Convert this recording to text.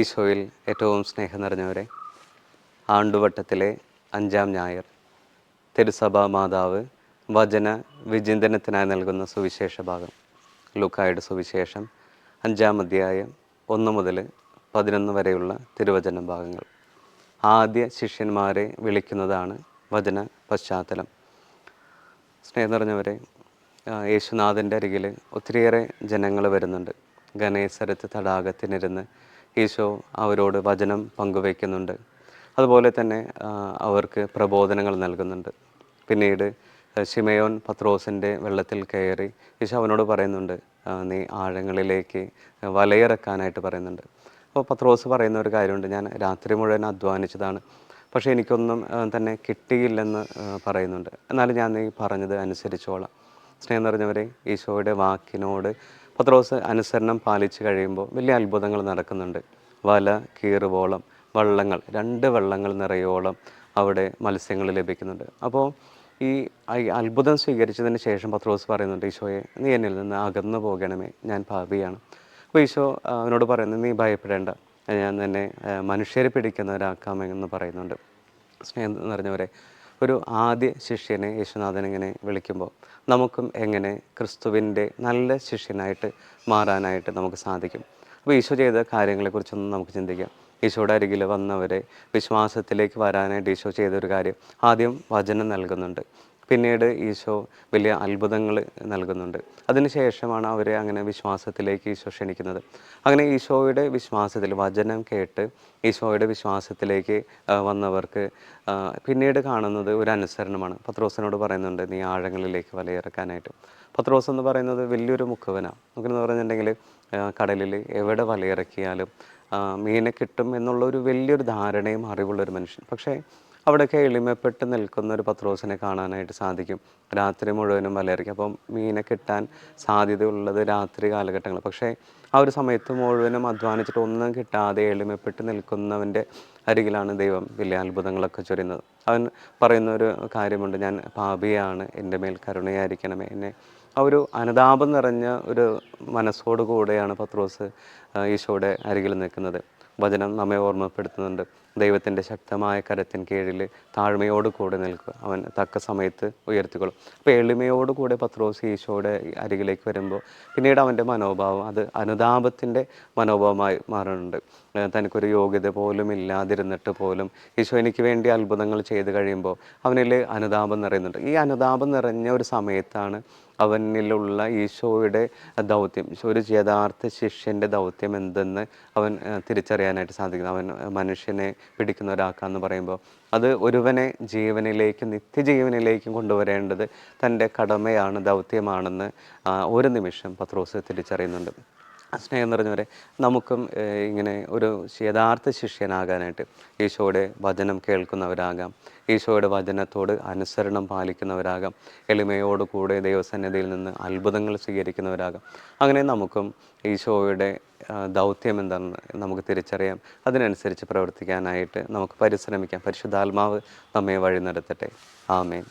ഈശോയിൽ ഏറ്റവും സ്നേഹം നിറഞ്ഞവരെ, ആണ്ടുവട്ടത്തിലെ 5-ാം ഞായർ തിരുസഭാ മാതാവ് വചന വിചിന്തനത്തിനായി നൽകുന്ന സുവിശേഷ ഭാഗം ലൂക്കായുടെ സുവിശേഷം 5-ാം അധ്യായം 1 മുതൽ 11 വരെയുള്ള തിരുവചന ഭാഗങ്ങൾ. ആദ്യ ശിഷ്യന്മാരെ വിളിക്കുന്നതാണ് വചന പശ്ചാത്തലം. സ്നേഹം നിറഞ്ഞവരെ, യേശുനാഥൻ്റെ അരികിൽ ഒത്തിരിയേറെ ജനങ്ങൾ വരുന്നുണ്ട്. ഗനേസരത്ത് തടാകത്തിനിരുന്ന് ഈശോ അവരോട് വചനം പങ്കുവയ്ക്കുന്നുണ്ട്. അതുപോലെ തന്നെ അവർക്ക് പ്രബോധനങ്ങൾ നൽകുന്നുണ്ട്. പിന്നീട് ശിമയോൻ പത്രോസിൻ്റെ വെള്ളത്തിൽ കയറി ഈശോ അവനോട് പറയുന്നുണ്ട്, നീ ആഴങ്ങളിലേക്ക് വലയിറക്കാനായിട്ട് പറയുന്നുണ്ട്. അപ്പോൾ പത്രോസ് പറയുന്ന ഒരു കാര്യമുണ്ട്, ഞാൻ രാത്രി മുഴുവൻ അധ്വാനിച്ചതാണ്, പക്ഷേ എനിക്കൊന്നും തന്നെ കിട്ടിയില്ലെന്ന് പറയുന്നുണ്ട്. എന്നാലും ഞാൻ നീ പറഞ്ഞത് അനുസരിച്ചോളാം. സ്നേഹം നിറഞ്ഞവരെ, ഈശോയുടെ വാക്കിനോട് പത്രോസ് അനുസരണം പാലിച്ചു കഴിയുമ്പോൾ വലിയ അത്ഭുതങ്ങൾ നടക്കുന്നുണ്ട്. വല കീറുവോളം വള്ളങ്ങൾ 2 വള്ളങ്ങൾ നിറയോളം അവിടെ മത്സ്യങ്ങൾ ലഭിക്കുന്നുണ്ട്. അപ്പോൾ ഈ അത്ഭുതം സ്വീകരിച്ചതിന് ശേഷം പത്രോസ് പറയുന്നുണ്ട്, ഈശോയെ നീ എന്നിൽ നിന്ന് അകന്നു പോകണമേ, ഞാൻ പാപിയാണ്. അപ്പോൾ ഈശോ അവനോട് പറയുന്നത്, നീ ഭയപ്പെടേണ്ട, ഞാൻ തന്നെ മനുഷ്യരെ പിടിക്കുന്നവരാക്കാമെന്ന് പറയുന്നുണ്ട്. സ്നേഹം നിറഞ്ഞവരെ, ഒരു ആദ്യ ശിഷ്യനെ യേശുനാഥൻ ഇങ്ങനെ വിളിക്കുമ്പോൾ നമുക്കും എങ്ങനെ ക്രിസ്തുവിൻ്റെ നല്ല ശിഷ്യനായിട്ട് മാറാനായിട്ട് നമുക്ക് സാധിക്കും. അപ്പോൾ ഈശോ ചെയ്ത കാര്യങ്ങളെക്കുറിച്ചൊന്ന് നമുക്ക് ചിന്തിക്കാം. ഈശോയുടെ അരികിൽ വന്നവരെ വിശ്വാസത്തിലേക്ക് വരാനായിട്ട് ഈശോ ചെയ്തൊരു കാര്യം, ആദ്യം വചനം നൽകുന്നുണ്ട്. പിന്നീട് ഈശോ വലിയ അത്ഭുതങ്ങൾ നൽകുന്നുണ്ട്. അതിനുശേഷമാണ് അവരെ അങ്ങനെ വിശ്വാസത്തിലേക്ക് ഈശോ ക്ഷണിക്കുന്നത്. അങ്ങനെ ഈശോയുടെ വിശ്വാസത്തിൽ വചനം കേട്ട് ഈശോയുടെ വിശ്വാസത്തിലേക്ക് വന്നവർക്ക് പിന്നീട് കാണുന്നത് ഒരു അനുസരണമാണ്. പത്രോസിനോട് പറയുന്നുണ്ട്, നീ ആഴങ്ങളിലേക്ക് വലയിറക്കാനായിട്ട്. പത്രോസ് എന്ന് പറയുന്നത് വലിയൊരു മുക്കുവനാണ്. നമുക്കെന്ന് പറഞ്ഞിട്ടുണ്ടെങ്കിൽ കടലിൽ എവിടെ വലയിറക്കിയാലും മീനെ കിട്ടും എന്നുള്ളൊരു വലിയൊരു ധാരണയും അറിവുള്ളൊരു മനുഷ്യൻ. പക്ഷേ അവിടെയൊക്കെ എളിമപ്പെട്ട് നിൽക്കുന്ന ഒരു പത്രോസിനെ കാണാനായിട്ട് സാധിക്കും. രാത്രി മുഴുവനും വലയിറക്കി. അപ്പം മീനെ കിട്ടാൻ സാധ്യതയുള്ളത് രാത്രി കാലഘട്ടങ്ങൾ. പക്ഷേ ആ ഒരു സമയത്ത് മുഴുവനും അധ്വാനിച്ചിട്ട് ഒന്നും കിട്ടാതെ എളിമപ്പെട്ട് നിൽക്കുന്നവൻ്റെ അരികിലാണ് ദൈവം വലിയ അത്ഭുതങ്ങളൊക്കെ ചൊരിയുന്നത്. അവൻ പറയുന്നൊരു കാര്യമുണ്ട്, ഞാൻ പാപിയാണ്, എൻ്റെ മേൽ കരുണയായിരിക്കണമേ. എന്നെ ആ ഒരു അനുതാപം നിറഞ്ഞ ഒരു മനസ്സോടു കൂടെയാണ് പത്രോസ് ഈശോയുടെ അരികിൽ നിൽക്കുന്നത്. വചനം നമ്മെ ഓർമ്മപ്പെടുത്തുന്നുണ്ട്, ദൈവത്തിൻ്റെ ശക്തമായ കരത്തിന് കീഴിൽ താഴ്മയോട് കൂടെ നിൽക്കുക, അവൻ തക്ക സമയത്ത് ഉയർത്തിക്കൊള്ളും. അപ്പോൾ എളിമയോട് കൂടെ പത്രോസ് ഈശോയുടെ അരികിലേക്ക് വരുമ്പോൾ പിന്നീട് അവൻ്റെ മനോഭാവം അത് അനുതാപത്തിൻ്റെ മനോഭാവമായി മാറുന്നുണ്ട്. തനിക്കൊരു യോഗ്യത പോലും ഇല്ലാതിരുന്നിട്ട് പോലും ഈശോ എനിക്ക് വേണ്ടി അത്ഭുതങ്ങൾ ചെയ്ത് കഴിയുമ്പോൾ അവനിൽ അനുതാപം നിറയുന്നുണ്ട്. ഈ അനുതാപം നിറഞ്ഞ ഒരു സമയത്താണ് അവനിലുള്ള ഈശോയുടെ ദൗത്യം, ഒരു യഥാർത്ഥ ശിഷ്യൻ്റെ ദൗത്യം എന്തെന്ന് അവൻ തിരിച്ചറിയാനായിട്ട് സാധിക്കുന്നത്. അവൻ മനുഷ്യനെ പിടിക്കുന്ന ഒരാൾക്കാന്ന് പറയുമ്പോൾ അത് ഒരുവനെ ജീവനിലേക്കും നിത്യജീവനിലേക്കും കൊണ്ടുവരേണ്ടത് തൻ്റെ കടമയാണ്, ദൗത്യമാണെന്ന് ഒരു നിമിഷം പത്രോസ് തിരിച്ചറിയുന്നുണ്ട്. സ്നേഹം നിറഞ്ഞവരെ, നമുക്കും ഇങ്ങനെ ഒരു യഥാർത്ഥ ശിഷ്യനാകാനായിട്ട് ഈശോയുടെ വചനം കേൾക്കുന്നവരാകാം, ഈശോയുടെ വചനത്തോട് അനുസരണം പാലിക്കുന്നവരാകാം, എളിമയോട് കൂടെ ദൈവസന്നിധിയിൽ നിന്ന് അത്ഭുതങ്ങൾ സ്വീകരിക്കുന്നവരാകാം. അങ്ങനെ നമുക്കും ഈശോയുടെ ദൗത്യം എന്താണെന്ന് നമുക്ക് തിരിച്ചറിയാം. അതിനനുസരിച്ച് പ്രവർത്തിക്കാനായിട്ട് നമുക്ക് പരിശ്രമിക്കാം. പരിശുദ്ധാത്മാവ് നമ്മെ വഴി നടത്തട്ടെ. ആമേൻ.